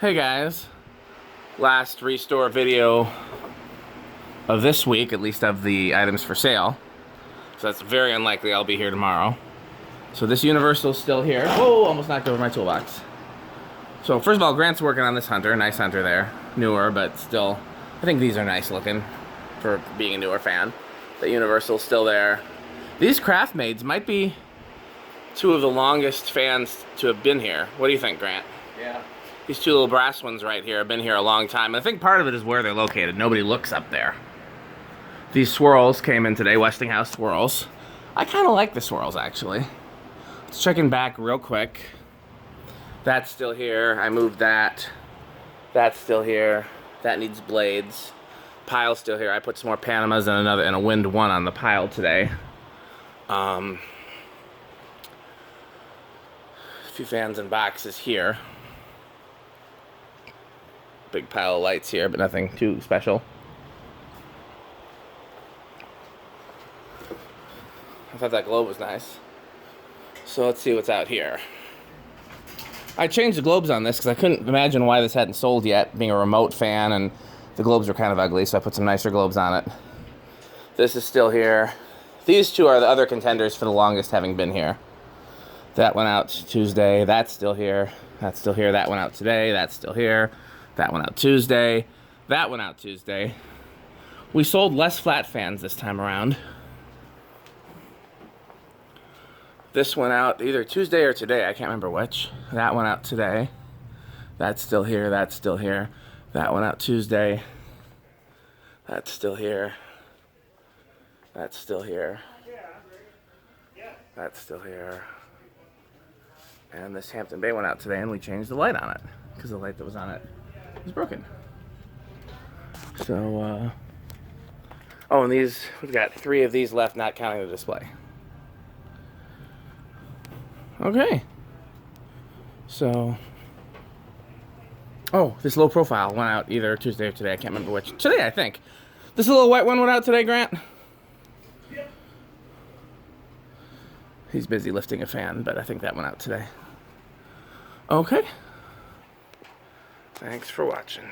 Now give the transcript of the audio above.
Hey guys, last restore video of this week, at least of the items for sale. So that's very unlikely I'll be here tomorrow. So this Universal's still here. Whoa, almost knocked over my toolbox. So first of all, Grant's working on this hunter, nice hunter there. Newer, but still, I think these are nice looking for being a newer fan. The Universal's still there. These craft maids might be two of the longest fans to have been here. What do you think, Grant? Yeah. These two little brass ones right here have been here a long time. I think part of it is where they're located. Nobody looks up there. These swirls came in today, Westinghouse swirls. I kind of like the swirls, actually. Let's check in back real quick. That's still here. I moved that. That's still here. That needs blades. Pile's still here. I put some more Panamas and a wind one on the pile today. A few fans and boxes here. Big pile of lights here, but nothing too special. I thought that globe was nice. So let's see what's out here. I changed the globes on this because I couldn't imagine why this hadn't sold yet, being a remote fan, and the globes were kind of ugly, so I put some nicer globes on it. This is still here. These two are the other contenders for the longest having been here. That went out Tuesday. That's still here. That's still here. That went out today. That's still here. That went out Tuesday. That went out Tuesday. We sold less flat fans this time around. This went out either Tuesday or today. I can't remember which. That went out today. That's still here. That's still here. That went out Tuesday. That's still here. That's still here. That's still here. And this Hampton Bay went out today, and we changed the light on it because the light that was on it was broken. So, oh, and these, we've got 3 of these left, not counting the display. Okay. So, oh, this low profile went out either Tuesday or today. I can't remember which. Today, I think. This little white one went out today, Grant? Yep. He's busy lifting a fan, but I think that went out today. Okay. Thanks for watching.